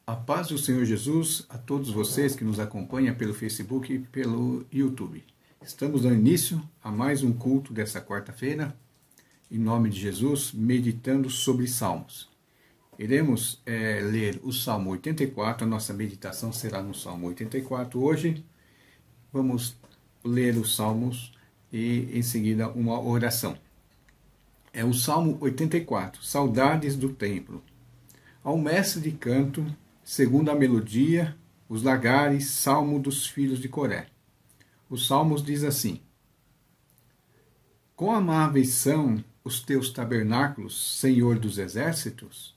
A paz do Senhor Jesus a todos vocês que nos acompanham pelo Facebook e pelo YouTube. Estamos dando início a mais um culto dessa quarta-feira, em nome de Jesus, meditando sobre Salmos. Iremos ler o Salmo 84, a nossa meditação será no Salmo 84 hoje. Vamos ler os Salmos e em seguida uma oração. É o Salmo 84, Saudades do Templo. Ao mestre de canto, segundo a melodia, os lagares, salmo dos filhos de Coré. Os salmos diz assim: Quão amáveis são os teus tabernáculos, Senhor dos exércitos?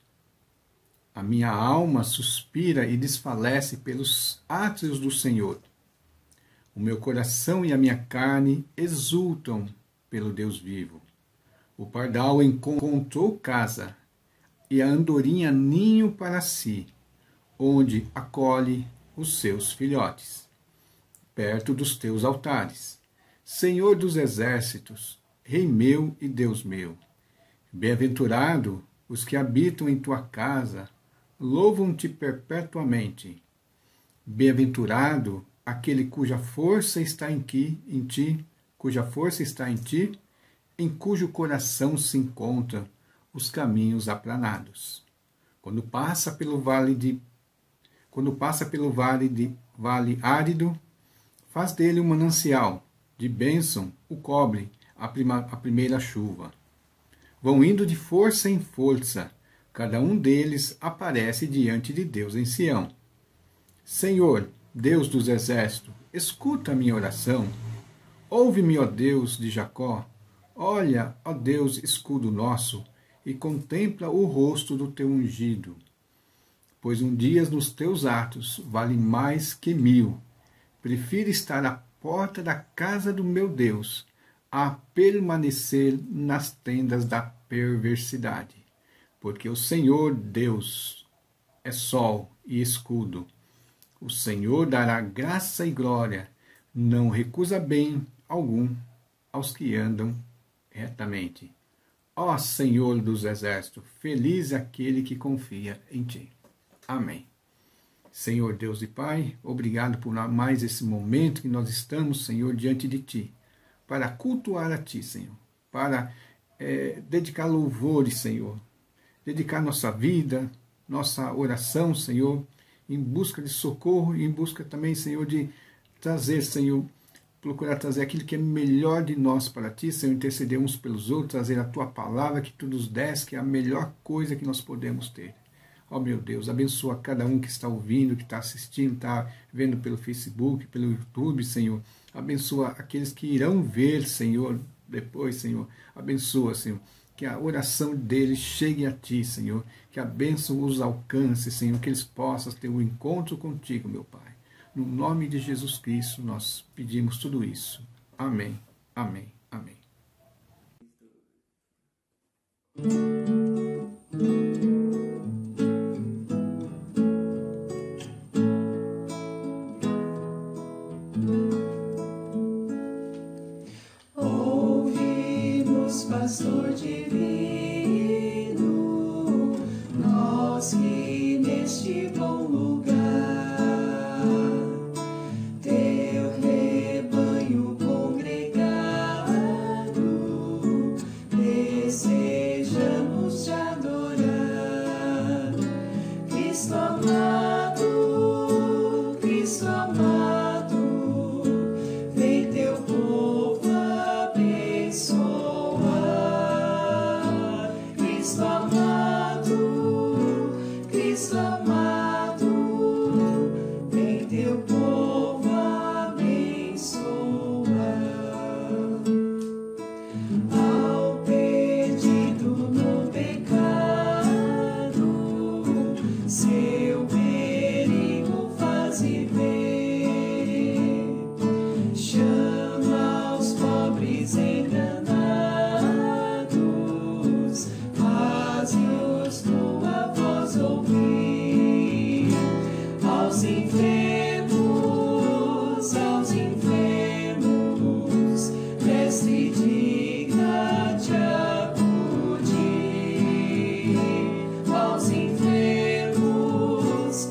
A minha alma suspira e desfalece pelos átrios do Senhor. O meu coração e a minha carne exultam pelo Deus vivo. O pardal encontrou casa e a andorinha ninho para si, onde acolhe os seus filhotes, perto dos teus altares. Senhor dos exércitos, Rei meu e Deus meu, bem-aventurado os que habitam em tua casa, louvam-te perpetuamente. Bem-aventurado aquele cuja força está em ti, em cujo coração se encontram os caminhos aplanados. Quando passa pelo vale árido, faz dele um manancial, de bênção o cobre a primeira chuva. Vão indo de força em força, cada um deles aparece diante de Deus em Sião. Senhor, Deus dos exércitos, escuta a minha oração. Ouve-me, ó Deus de Jacó. Olha, ó Deus, escudo nosso, e contempla o rosto do teu ungido. Pois um dia nos teus atos vale mais que 1000. Prefiro estar à porta da casa do meu Deus, a permanecer nas tendas da perversidade. Porque o Senhor Deus é sol e escudo. O Senhor dará graça e glória, não recusa bem algum aos que andam retamente. Ó Senhor dos exércitos, feliz é aquele que confia em ti. Amém. Senhor Deus e Pai, obrigado por mais esse momento que nós estamos, Senhor, diante de ti, para cultuar a ti, Senhor, para dedicar louvores, Senhor, dedicar nossa vida, nossa oração, Senhor, em busca de socorro e em busca também, Senhor, de trazer, Senhor, procurar trazer aquilo que é melhor de nós para ti, Senhor, interceder uns pelos outros, trazer a tua palavra que tu nos deste, que é a melhor coisa que nós podemos ter. Ó meu Deus, abençoa cada um que está ouvindo, que está assistindo, está vendo pelo Facebook, pelo YouTube, Senhor. Abençoa aqueles que irão ver, Senhor, depois, Senhor. Abençoa, Senhor, que a oração deles chegue a ti, Senhor. Que a bênção os alcance, Senhor, que eles possam ter um encontro contigo, meu Pai. No nome de Jesus Cristo, nós pedimos tudo isso. Amém, amém, amém. Ouve-nos, pastor divino, nós que neste bom lugar teu rebanho congregado, desejamos te adorar. Cristo amado, vem teu povo abençoar. Cristo amado, vem teu povo abençoar. Ao perdido no pecado, seu perigo faze ver. Chama os pobres enganados, faze-os tua voz ouvir. Aos enfermos, mestre digna te acudir. Aos enfermos,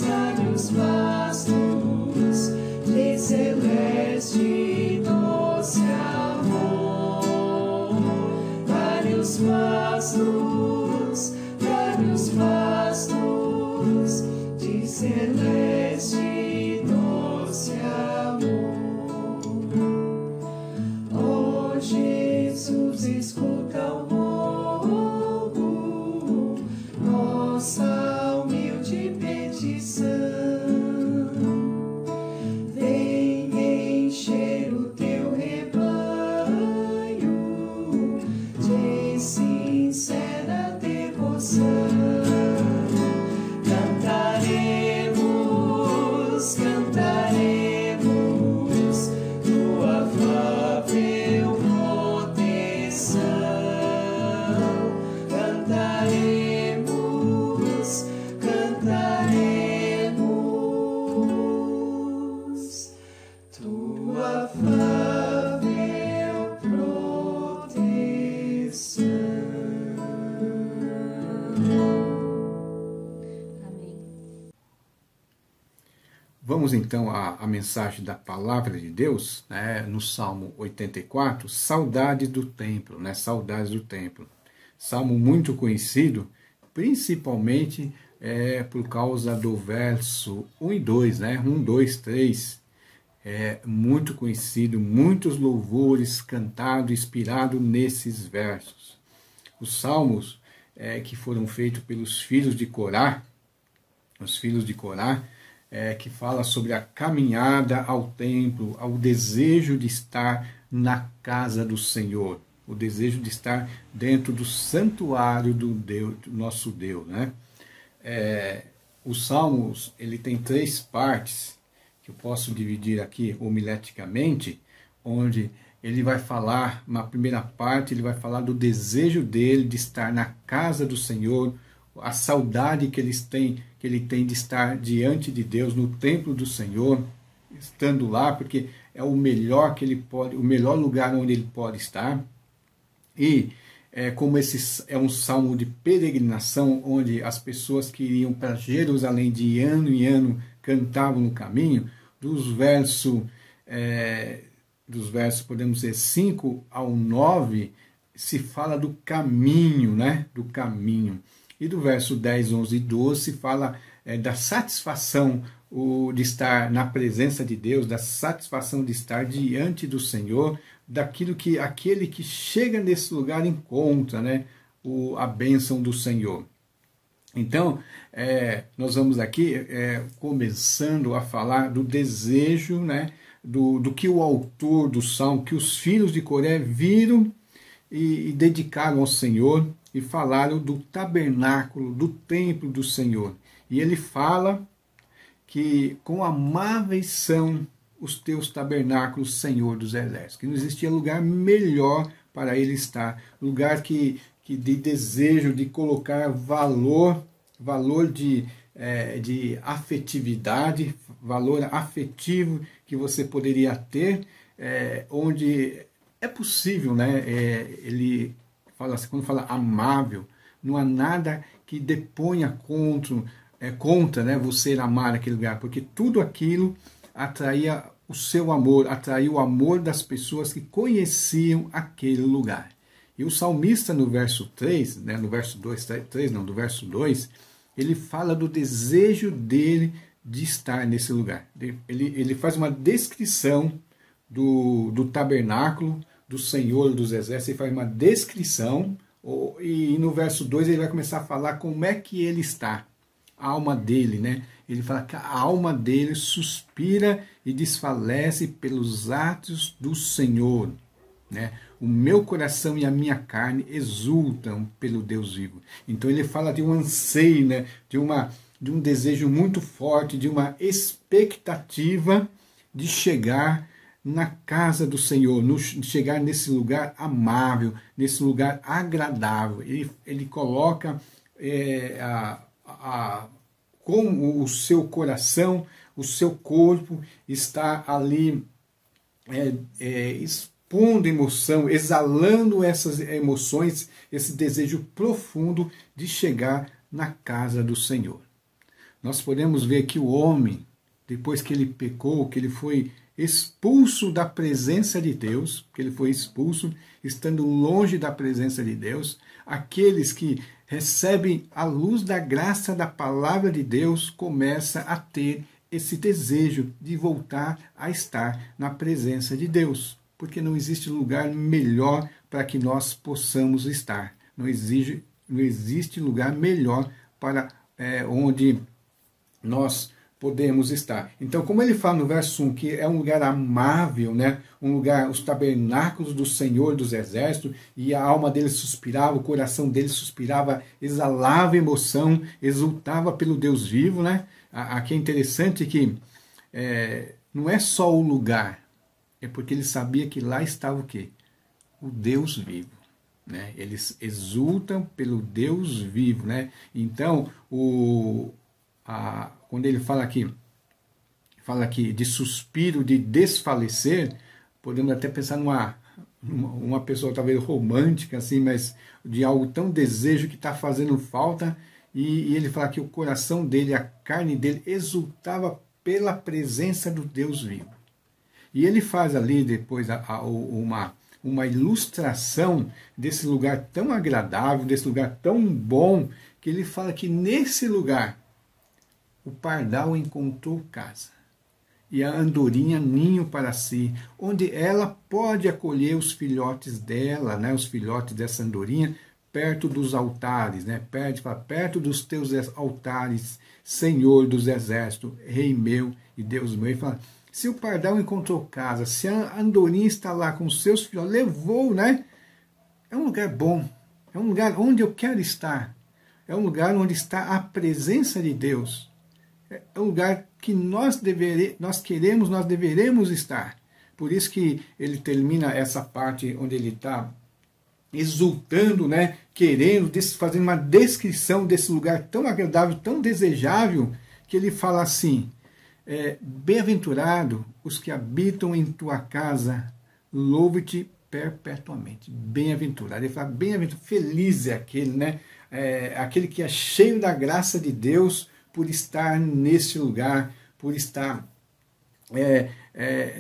dá-lhe os pastos de celeste e doce amor. Dá-lhe os pastos de celeste e doce amor. Oh, Jesus, escuta o rogo, nossa humilde petição. Vem encher o teu rebanho de sincera devoção. Cantaremos tua afável proteção. Cantaremos tua afável proteção. Vamos então à mensagem da palavra de Deus, né, no Salmo 84, saudade do templo, né, saudades do templo. Salmo muito conhecido, principalmente por causa do verso 1 e 2, né, 1, 2, 3. É muito conhecido, muitos louvores cantados, inspirados nesses versos. Os salmos que foram feitos pelos filhos de Corá, os filhos de Corá, que fala sobre a caminhada ao templo, ao desejo de estar na casa do Senhor, o desejo de estar dentro do santuário do Deus, do nosso Deus, né? Os Salmos, ele tem 3 partes, que eu posso dividir aqui homileticamente, onde ele vai falar, na primeira parte, ele vai falar do desejo dele de estar na casa do Senhor, a saudade que ele tem de estar diante de Deus, no templo do Senhor, estando lá, porque é o melhor que ele pode, o melhor lugar onde ele pode estar. E como esse é um salmo de peregrinação, onde as pessoas que iriam para Jerusalém de ano em ano cantavam no caminho, dos versos, podemos dizer, 5 ao 9, se fala do caminho, né? Do caminho. E do verso 10, 11 e 12 se fala da satisfação de estar na presença de Deus, da satisfação de estar diante do Senhor, daquilo que aquele que chega nesse lugar encontra, né? A bênção do Senhor. Então, nós vamos aqui começando a falar do desejo, né? Do que o autor do Salmo, que os filhos de Coré viram e dedicaram ao Senhor, e falaram do tabernáculo, do templo do Senhor. E ele fala que quão amáveis são os teus tabernáculos, Senhor dos Exércitos, que não existia lugar melhor para ele estar, lugar que de desejo, de colocar valor de afetividade, valor afetivo que você poderia ter, onde é possível, né? Ele fala assim, quando fala amável, não há nada que deponha contra, né, você amar aquele lugar, porque tudo aquilo atraía o seu amor, atraía o amor das pessoas que conheciam aquele lugar. E o salmista no verso 3, né, no verso 2, 3 não, do verso 2, ele fala do desejo dele de estar nesse lugar. Ele faz uma descrição do tabernáculo, do Senhor dos Exércitos, ele faz uma descrição, e no verso 2 ele vai começar a falar como é que ele está, a alma dele, né? Ele fala que a alma dele suspira e desfalece pelos atos do Senhor, né? O meu coração e a minha carne exultam pelo Deus vivo. Então ele fala de um anseio, né? de um desejo muito forte, de uma expectativa de chegar na casa do Senhor, chegar nesse lugar amável, nesse lugar agradável. Ele coloca como o seu coração, o seu corpo está ali expondo emoção, exalando essas emoções, esse desejo profundo de chegar na casa do Senhor. Nós podemos ver que o homem, depois que ele pecou, que ele foi expulso da presença de Deus, que ele foi expulso, estando longe da presença de Deus, aqueles que recebem a luz da graça da palavra de Deus começam a ter esse desejo de voltar a estar na presença de Deus, porque não existe lugar melhor para que nós possamos estar. Não existe lugar melhor para onde nós podemos estar. Então, como ele fala no verso 1, que é um lugar amável, né? Um lugar, os tabernáculos do Senhor dos Exércitos, e a alma dele suspirava, o coração dele suspirava, exalava emoção, exultava pelo Deus vivo, né? Aqui é interessante que não é só o lugar, é porque ele sabia que lá estava o quê? O Deus vivo. Né? Eles exultam pelo Deus vivo. Né? Então, quando ele fala aqui de suspiro, de desfalecer, podemos até pensar numa pessoa talvez romântica, assim, mas de algo tão desejo que está fazendo falta, e ele fala que o coração dele, a carne dele, exultava pela presença do Deus vivo. E ele faz ali depois uma ilustração desse lugar tão agradável, desse lugar tão bom, que ele fala que nesse lugar o pardal encontrou casa e a andorinha ninho para si, onde ela pode acolher os filhotes dela, né, os filhotes dessa andorinha, perto dos altares, né, perto dos teus altares, Senhor dos exércitos, Rei meu e Deus meu. Ele fala, se o pardal encontrou casa, se a andorinha está lá com os seus filhotes, levou, né? É um lugar bom, é um lugar onde eu quero estar, é um lugar onde está a presença de Deus, é um lugar que nós deveremos estar. Por isso que ele termina essa parte onde ele está exultando, né? Querendo, fazendo uma descrição desse lugar tão agradável, tão desejável, que ele fala assim, bem-aventurado os que habitam em tua casa, louve-te perpetuamente. Bem-aventurado. Ele fala, bem-aventurado, feliz é aquele, né? Aquele que é cheio da graça de Deus por estar nesse lugar, por estar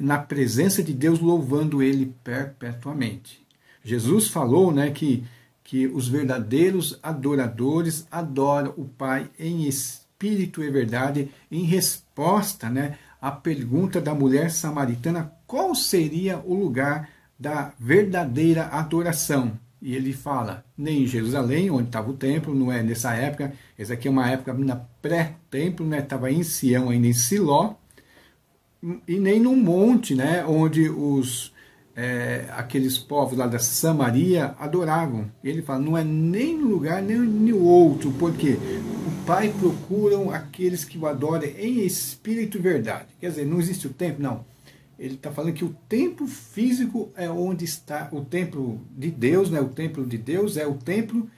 na presença de Deus, louvando Ele perpetuamente. Jesus falou, né, que os verdadeiros adoradores adoram o Pai em espírito e verdade, em resposta, né, à pergunta da mulher samaritana, qual seria o lugar da verdadeira adoração? E ele fala, nem em Jerusalém, onde estava o templo, não é nessa época, essa aqui é uma época na pré-templo, né, estava em Sião, ainda em Siló, e nem no monte, né, onde aqueles povos lá da Samaria adoravam. Ele fala, não é nem no lugar, nem no outro, porque o Pai procura aqueles que o adorem em espírito e verdade. Quer dizer, não existe o templo? Não. Ele está falando que o templo físico é onde está o templo de Deus, né? O templo de Deus é o templo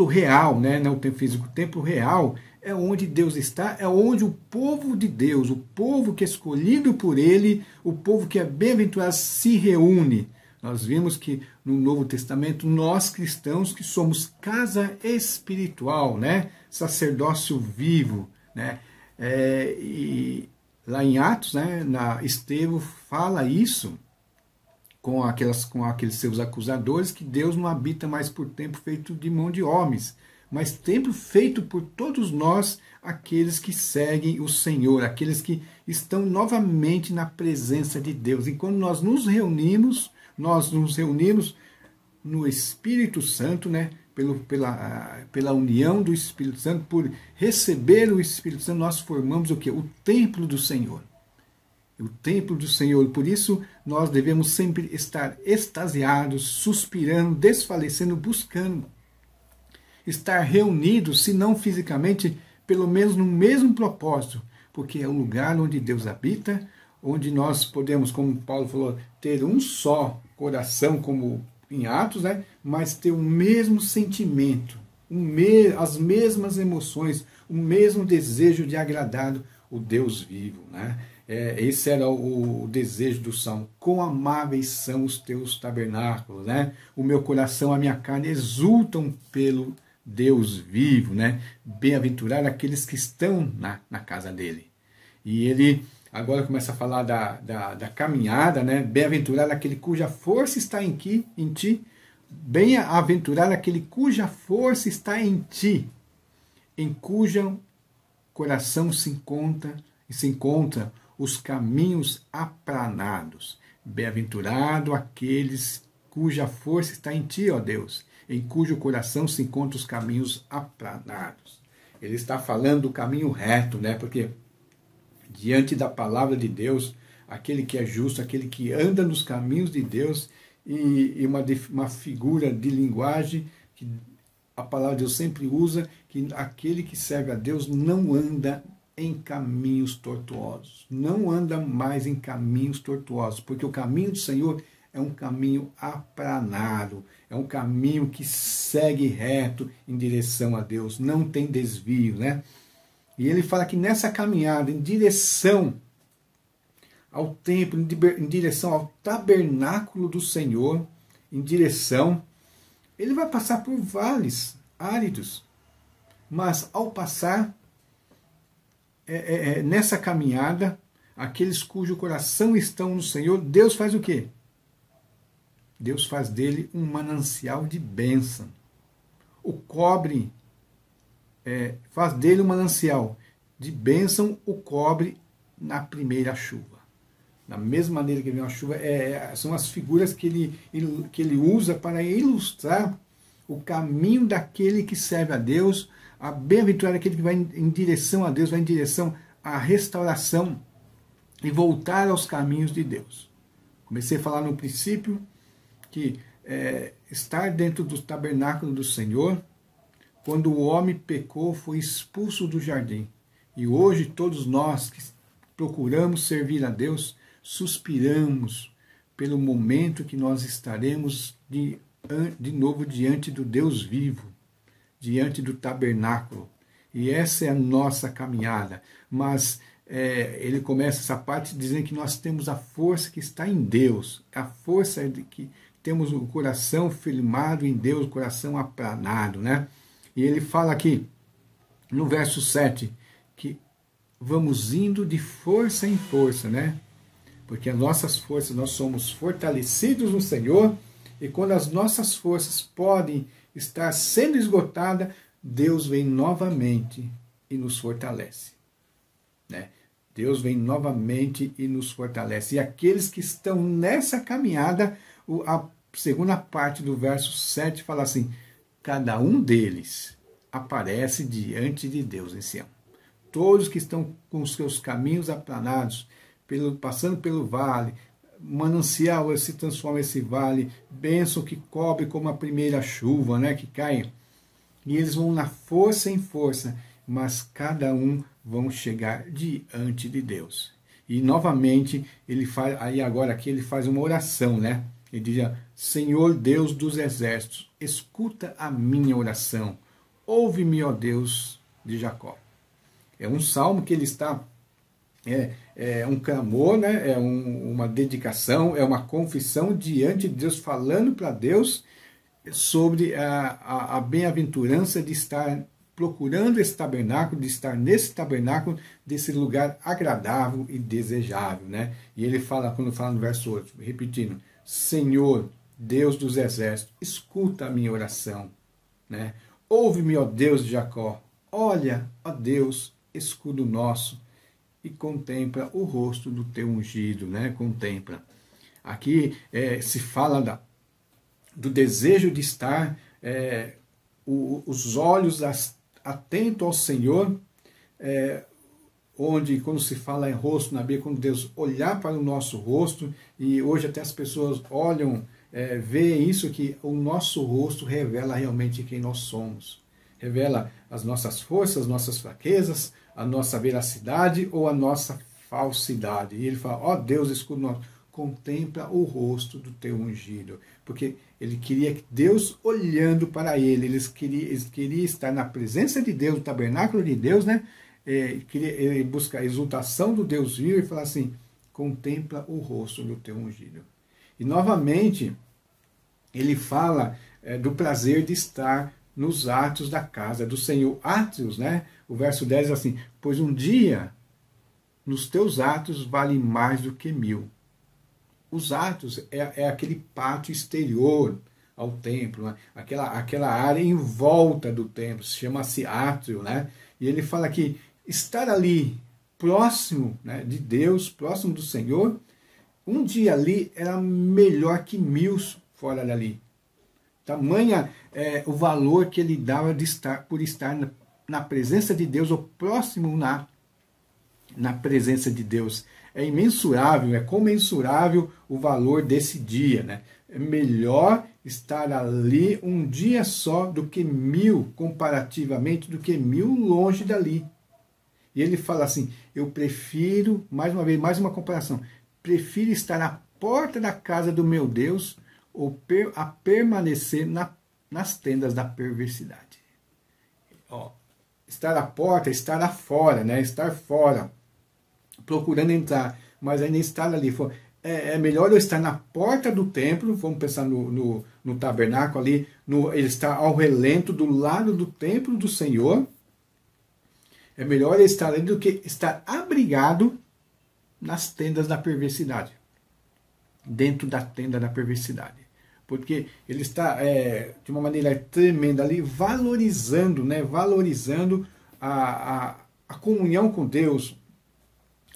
real, né? Não o templo físico, o templo real é onde Deus está, é onde o povo de Deus, o povo que é escolhido por Ele, o povo que é bem-aventurado se reúne. Nós vimos que no Novo Testamento, nós cristãos que somos casa espiritual, né? Sacerdócio vivo, né? E lá em Atos, né? Estevão fala isso com aqueles seus acusadores, que Deus não habita mais por templo feito de mão de homens, mas templo feito por todos nós, aqueles que seguem o Senhor, aqueles que estão novamente na presença de Deus. E quando nós nos reunimos no Espírito Santo, né? Pela união do Espírito Santo, por receber o Espírito Santo, nós formamos o quê? O templo do Senhor. O templo do Senhor. Por isso, nós devemos sempre estar extasiados, suspirando, desfalecendo, buscando estar reunidos, se não fisicamente, pelo menos no mesmo propósito, porque é o lugar onde Deus habita, onde nós podemos, como Paulo falou, ter um só coração, como em Atos, né? Mas ter o mesmo sentimento, as mesmas emoções, o mesmo desejo de agradar o Deus vivo, né? Esse era o desejo do Salmo. Quão amáveis são os teus tabernáculos, né? O meu coração, a minha carne exultam pelo Deus vivo, né? Bem-aventurado aqueles que estão na casa dele. E ele agora começa a falar da caminhada, né? Bem-aventurado aquele cuja força está em ti. Bem-aventurado aquele cuja força está em ti, em cujo coração se encontra os caminhos aplanados. Bem-aventurado aqueles cuja força está em ti, ó Deus, em cujo coração se encontram os caminhos aplanados. Ele está falando do caminho reto, né? Porque diante da palavra de Deus, aquele que é justo, aquele que anda nos caminhos de Deus, e uma figura de linguagem que a palavra de Deus sempre usa, que aquele que serve a Deus não anda em caminhos tortuosos, não anda mais em caminhos tortuosos, porque o caminho do Senhor é um caminho aplanado, é um caminho que segue reto em direção a Deus, não tem desvio, né? E ele fala que nessa caminhada em direção ao templo, em direção ao tabernáculo do Senhor, em direção, ele vai passar por vales áridos, mas ao passar nessa caminhada, aqueles cujo coração estão no Senhor, Deus faz o quê? Deus faz dele um manancial de bênção. O cobre faz dele um manancial de bênção, o cobre na primeira chuva. Da mesma maneira que vem a chuva, são as figuras que ele usa para ilustrar o caminho daquele que serve a Deus, a bem-aventurado aquele que vai em direção a Deus, vai em direção à restauração e voltar aos caminhos de Deus. Comecei a falar no princípio que estar dentro do tabernáculo do Senhor, quando o homem pecou, foi expulso do jardim. E hoje todos nós que procuramos servir a Deus, suspiramos pelo momento que nós estaremos de novo diante do Deus vivo, diante do tabernáculo. E essa é a nossa caminhada. Mas ele começa essa parte dizendo que nós temos a força que está em Deus, a força de que temos o coração firmado em Deus, o coração aplanado, né? E ele fala aqui, no verso 7, que vamos indo de força em força, né? Porque as nossas forças, nós somos fortalecidos no Senhor, e quando as nossas forças podem estar sendo esgotadas, Deus vem novamente e nos fortalece, né? Deus vem novamente e nos fortalece. E aqueles que estão nessa caminhada, a segunda parte do verso 7 fala assim, cada um deles aparece diante de Deus em Sião. Todos que estão com os seus caminhos aplanados, passando pelo vale, manancial se transforma esse vale, bênção que cobre como a primeira chuva, né, que cai. E eles vão na força em força, mas cada um vão chegar diante de Deus. E novamente, ele faz, aí agora aqui ele faz uma oração, né? Ele diz, Senhor Deus dos exércitos, escuta a minha oração, ouve-me, ó Deus de Jacó. É um salmo que ele está, um clamor, né? Uma dedicação, é uma confissão diante de Deus, falando para Deus sobre a bem-aventurança de estar procurando esse tabernáculo, de estar nesse tabernáculo, desse lugar agradável e desejável, né? E ele fala, quando fala no verso 8, repetindo, Senhor, Deus dos exércitos, escuta a minha oração, né? Ouve-me, ó Deus de Jacó, olha, ó Deus, escudo nosso, e contempla o rosto do teu ungido, né? Contempla. Aqui se fala do desejo de estar, os olhos atentos ao Senhor, onde, quando se fala em rosto na Bíblia, quando Deus olhar para o nosso rosto, e hoje até as pessoas olham, veem isso, que o nosso rosto revela realmente quem nós somos. Revela as nossas forças, as nossas fraquezas, a nossa veracidade ou a nossa falsidade. E ele fala, ó Deus, escudo nosso, contempla o rosto do teu ungido. Porque ele queria que Deus olhando para ele, eles queriam estar na presença de Deus, no tabernáculo de Deus, né? Queria buscar a exultação do Deus vivo e falar assim, contempla o rosto do teu ungido. E novamente, ele fala do prazer de estar nos atos da casa do Senhor. Átrios, né? O verso 10 é assim: pois um dia nos teus atos vale mais do que 1000. Os atos é aquele pátio exterior ao templo, né? aquela área em volta do templo, chama-se átrio, né? E ele fala que estar ali próximo, né, de Deus, próximo do Senhor, um dia ali era melhor que 1000 fora dali. Tamanha o valor que ele dava por estar na presença de Deus, ou próximo na presença de Deus. É imensurável, é comensurável o valor desse dia, né? É melhor estar ali um dia só do que 1000, comparativamente, do que 1000 longe dali. E ele fala assim: eu prefiro, mais uma vez, mais uma comparação, prefiro estar à porta da casa do meu Deus ou a permanecer nas tendas da perversidade. Ó, estar à porta, estar afora, né? Estar fora, procurando entrar, mas ainda estar ali. É melhor eu estar na porta do templo, vamos pensar no tabernáculo ali, ele está ao relento do lado do templo do Senhor. É melhor eu estar ali do que estar abrigado nas tendas da perversidade, dentro da tenda da perversidade. Porque ele está, de uma maneira tremenda ali, valorizando, né? Valorizando a comunhão com Deus,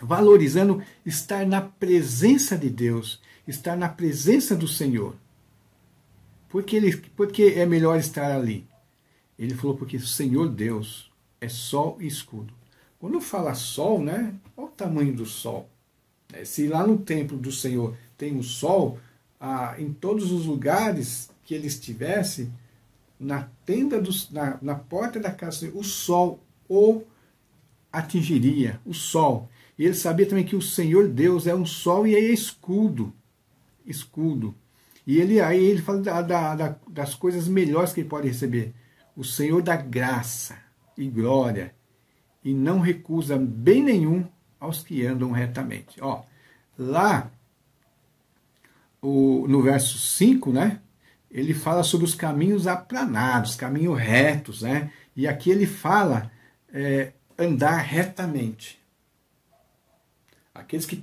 valorizando estar na presença de Deus, estar na presença do Senhor. Porque é melhor estar ali? Ele falou porque o Senhor Deus é sol e escudo. Quando fala sol, né? Olha o tamanho do sol. Se lá no templo do Senhor tem o sol, em todos os lugares que ele estivesse, na tenda, na porta da casa, o sol o atingiria, o sol. E ele sabia também que o Senhor Deus é um sol e é escudo. Escudo. E aí ele fala das coisas melhores que ele pode receber. O Senhor dá graça e glória e não recusa bem nenhum aos que andam retamente. Ó, lá no verso 5, né? Ele fala sobre os caminhos aplanados, caminhos retos, né? E aqui ele fala andar retamente. Aqueles que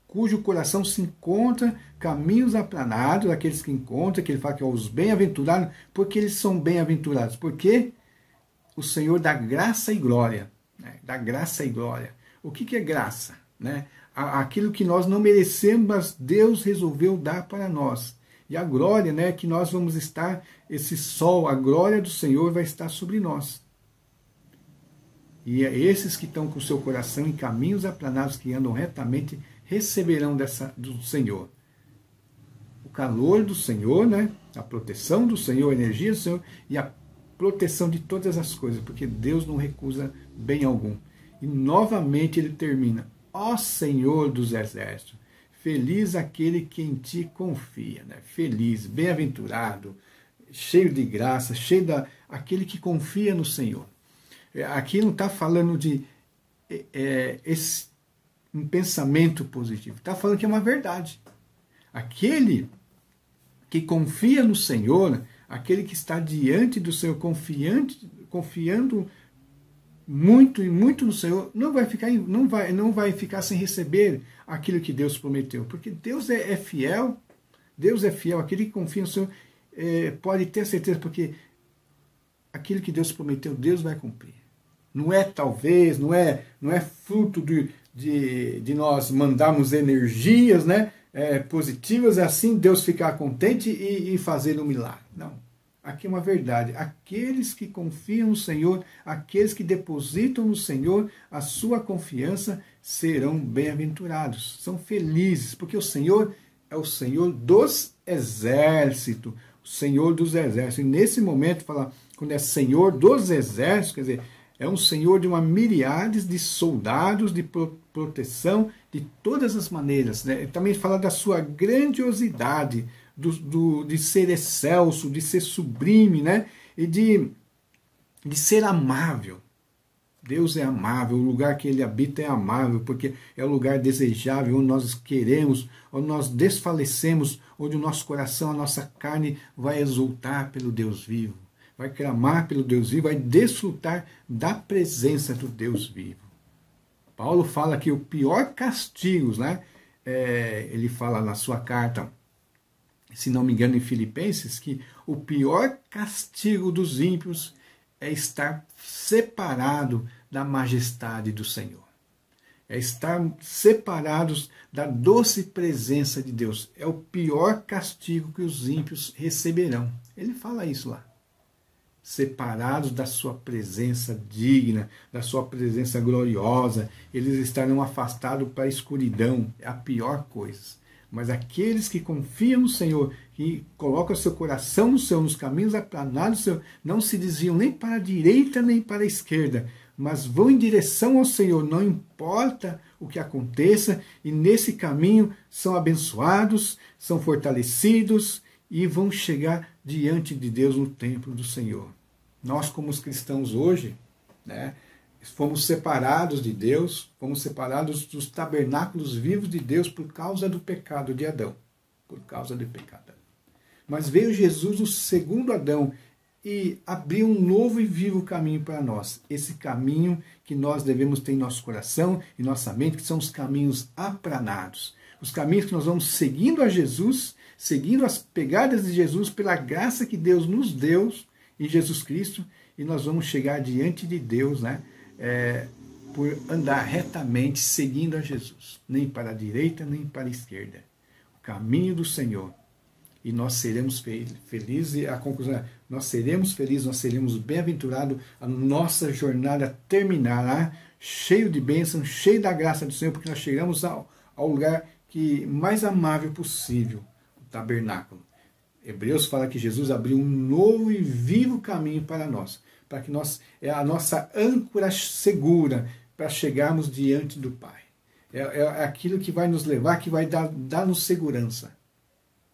cujo coração se encontra caminhos aplanados, aqueles que encontram, que ele fala que é os bem-aventurados, porque eles são bem-aventurados, porque o Senhor dá graça e glória, né? Dá graça e glória. O que é graça? Né? Aquilo que nós não merecemos, mas Deus resolveu dar para nós. E a glória, né, que nós vamos estar, esse sol, a glória do Senhor vai estar sobre nós. E esses que estão com o seu coração em caminhos aplanados, que andam retamente, receberão do Senhor o calor do Senhor, né? A proteção do Senhor, a energia do Senhor e a proteção de todas as coisas, porque Deus não recusa bem algum. E novamente ele termina: ó Senhor dos exércitos, feliz aquele que em ti confia, né? Feliz, bem-aventurado, cheio de graça, aquele que confia no Senhor. Aqui não está falando de um pensamento positivo, está falando que é uma verdade. Aquele que confia no Senhor, aquele que está diante do Senhor, confiando muito e muito no Senhor, não vai ficar sem receber aquilo que Deus prometeu, porque Deus é fiel. Deus é fiel. Aquele que confia no Senhor pode ter certeza, porque aquilo que Deus prometeu, Deus vai cumprir. Não é talvez, não é fruto de nós mandarmos energias, né, positivas, assim Deus ficar contente e fazer um milagre. Não. Aqui é uma verdade. Aqueles que confiam no Senhor, aqueles que depositam no Senhor a sua confiança, serão bem-aventurados, são felizes, porque o Senhor é o Senhor dos exércitos, o Senhor dos exércitos. E nesse momento, quando é Senhor dos exércitos, quer dizer, é um Senhor de uma miríades de soldados, de proteção, de todas as maneiras. Né? Ele também fala da sua grandiosidade, de ser excelso, de ser sublime, né? E de ser amável. Deus é amável, o lugar que Ele habita é amável, porque é o lugar desejável, onde nós queremos, onde nós desfalecemos, onde o nosso coração, a nossa carne vai exultar pelo Deus vivo, vai clamar pelo Deus vivo, vai desfrutar da presença do Deus vivo. Paulo fala que o pior castigo, né? Ele fala na sua carta, se não me engano, em Filipenses, que o pior castigo dos ímpios é estar separado da majestade do Senhor. É estar separados da doce presença de Deus. É o pior castigo que os ímpios receberão. Ele fala isso lá. Separados da sua presença digna, da sua presença gloriosa, eles estarão afastados para a escuridão. É a pior coisa. Mas aqueles que confiam no Senhor, que colocam seu coração no Senhor, nos caminhos aplanados do Senhor, não se desviam nem para a direita nem para a esquerda, mas vão em direção ao Senhor, não importa o que aconteça, e nesse caminho são abençoados, são fortalecidos e vão chegar diante de Deus no templo do Senhor. Nós, como os cristãos hoje, né, fomos separados de Deus, fomos separados dos tabernáculos vivos de Deus por causa do pecado de Adão. Por causa do pecado. Mas veio Jesus, o segundo Adão, e abriu um novo e vivo caminho para nós. Esse caminho que nós devemos ter em nosso coração e nossa mente, que são os caminhos aplanados. Os caminhos que nós vamos seguindo a Jesus, seguindo as pegadas de Jesus, pela graça que Deus nos deu em Jesus Cristo, e nós vamos chegar diante de Deus, né? Por andar retamente seguindo a Jesus, nem para a direita nem para a esquerda, o caminho do Senhor, e nós seremos felizes. E a conclusão é: nós seremos felizes, nós seremos bem-aventurados, a nossa jornada terminará cheio de bênçãos, cheio da graça do Senhor, porque nós chegamos ao lugar mais amável possível, o tabernáculo. Hebreus fala que Jesus abriu um novo e vivo caminho para nós, para que é a nossa âncora segura para chegarmos diante do Pai. É aquilo que vai nos levar, que vai dar-nos segurança.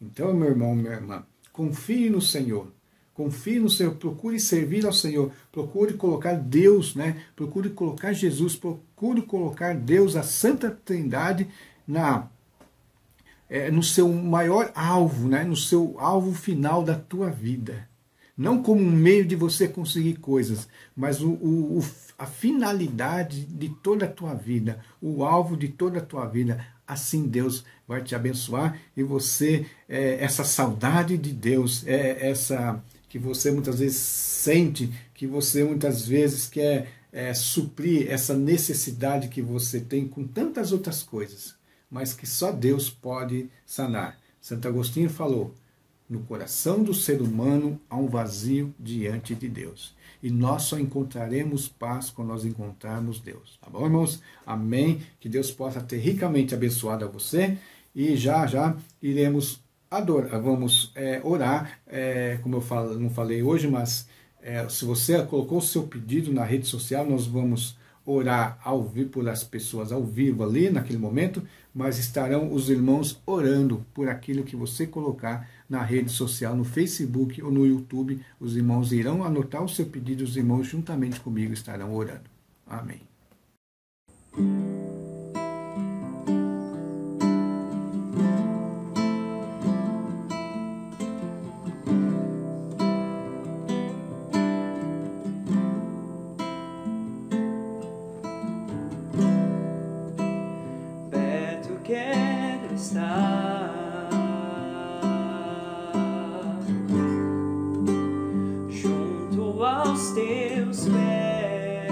Então, meu irmão, minha irmã, confie no Senhor. Confie no Senhor, procure servir ao Senhor, procure colocar Deus, né? Procure colocar Jesus, procure colocar Deus, a Santa Trindade, no seu maior alvo, né? No seu alvo final da tua vida. Não como um meio de você conseguir coisas, mas a finalidade de toda a tua vida, o alvo de toda a tua vida. Assim Deus vai te abençoar, e você, essa saudade de Deus, essa que você muitas vezes sente, que você muitas vezes quer suprir essa necessidade que você tem com tantas outras coisas, mas que só Deus pode sanar. Santo Agostinho falou: no coração do ser humano há um vazio diante de Deus. E nós só encontraremos paz quando nós encontrarmos Deus. Tá bom, irmãos? Amém. Que Deus possa ter ricamente abençoado a você. E já iremos adorar, vamos orar. Como eu não falei hoje, mas se você colocou o seu pedido na rede social, nós vamos orar ao vivo por as pessoas ao vivo ali naquele momento, mas estarão os irmãos orando por aquilo que você colocar na rede social, no Facebook ou no YouTube. Os irmãos irão anotar o seu pedido, os irmãos juntamente comigo estarão orando. Amém. Quero estar junto aos teus pés,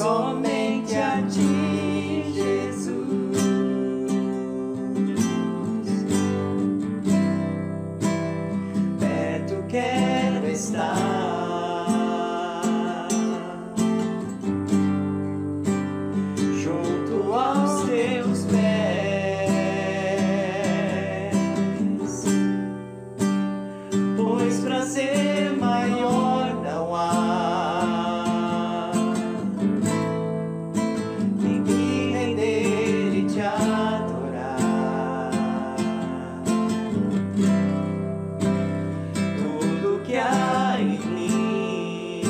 somente a ti, Jesus. Perto quero estar, junto aos teus pés, pois prazer maior não há em me render e te adorar. Tudo que há em mim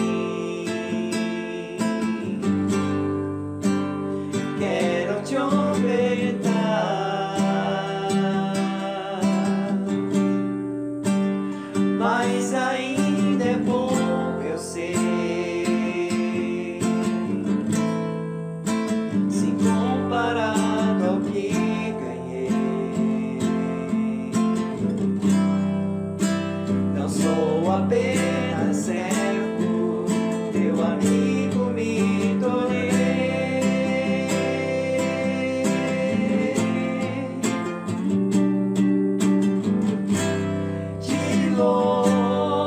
quero te ofertar, mas ainda é bom eu sei, se comparado ao que ganhei. Não sou apenas servo, teu amigo me tornei. Te louvarei,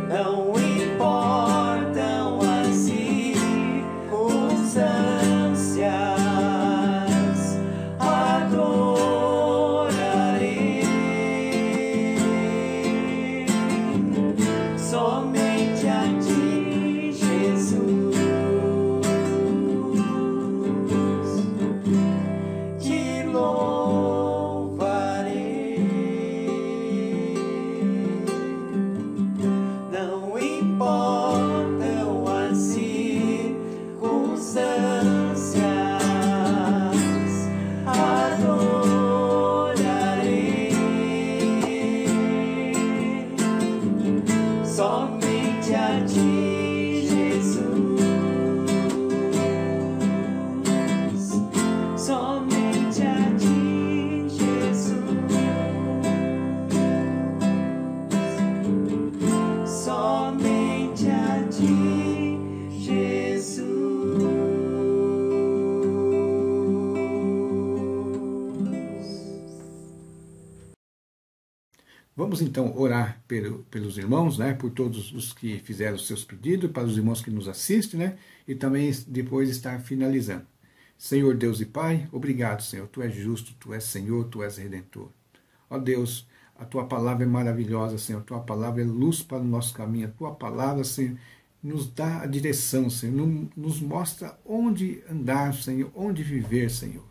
não importam as circunstâncias, adorarei somente a ti, Jesus. Te louvarei, não importam as circunstâncias, adorarei somente a ti, Jesus. Somente a ti, Jesus. Somente a ti, Jesus. Vamos então orar pelos irmãos, né, por todos os que fizeram os seus pedidos, para os irmãos que nos assistem, né, e também depois estar finalizando. Senhor Deus e Pai, obrigado, Senhor. Tu és justo, Tu és Senhor, Tu és Redentor. Ó Deus, a Tua palavra é maravilhosa, Senhor. A Tua palavra é luz para o nosso caminho. A Tua palavra, Senhor, nos dá a direção, Senhor. Nos mostra onde andar, Senhor, onde viver, Senhor.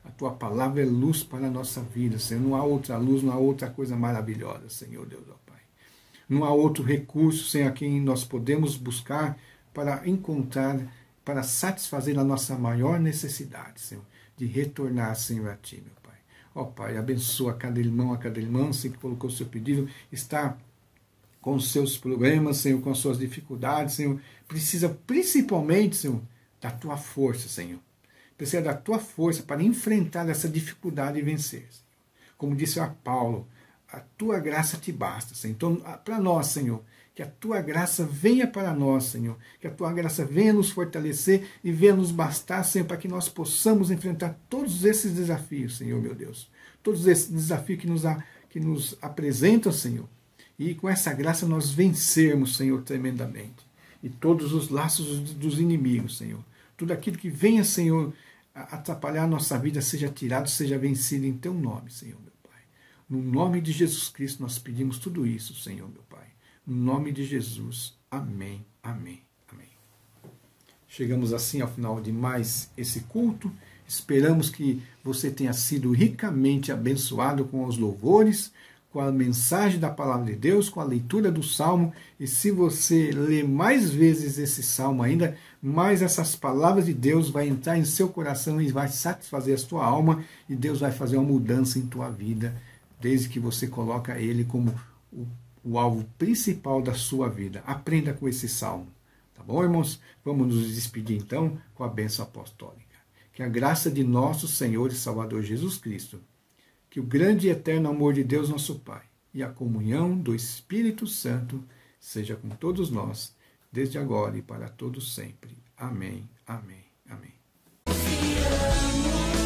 A Tua palavra é luz para a nossa vida, Senhor. Não há outra luz, não há outra coisa maravilhosa, Senhor Deus, ó Pai. Não há outro recurso, Senhor, a quem nós podemos buscar para encontrar, para satisfazer a nossa maior necessidade, Senhor, de retornar, Senhor, a Ti, meu Pai. Ó Pai, abençoa cada irmão, Senhor, que colocou o seu pedido, está com os seus problemas, Senhor, com as suas dificuldades, Senhor. Precisa principalmente, Senhor, da Tua força, Senhor. Precisa da Tua força para enfrentar essa dificuldade e vencer, Senhor. Como disse a Paulo, a Tua graça te basta, Senhor. Então, para nós, Senhor, que a Tua graça venha para nós, Senhor. Que a Tua graça venha nos fortalecer e venha nos bastar, Senhor, para que nós possamos enfrentar todos esses desafios, Senhor, meu Deus. Todos esses desafios que nos apresentam, Senhor. E com essa graça nós vencermos, Senhor, tremendamente. E todos os laços dos inimigos, Senhor. Tudo aquilo que venha, Senhor, atrapalhar a nossa vida, seja tirado, seja vencido em Teu nome, Senhor, meu Pai. No nome de Jesus Cristo nós pedimos tudo isso, Senhor, meu Pai. No nome de Jesus. Amém, amém, amém. Chegamos assim ao final de mais esse culto. Esperamos que você tenha sido ricamente abençoado com os louvores, com a mensagem da Palavra de Deus, com a leitura do Salmo. E se você ler mais vezes esse Salmo ainda, mais essas palavras de Deus vai entrar em seu coração e vai satisfazer a sua alma, e Deus vai fazer uma mudança em tua vida, desde que você coloca Ele como o alvo principal da sua vida. Aprenda com esse Salmo. Tá bom, irmãos? Vamos nos despedir então com a bênção apostólica. Que a graça de nosso Senhor e Salvador Jesus Cristo, que o grande e eterno amor de Deus nosso Pai e a comunhão do Espírito Santo seja com todos nós, desde agora e para todos sempre. Amém, amém, amém. Te amo.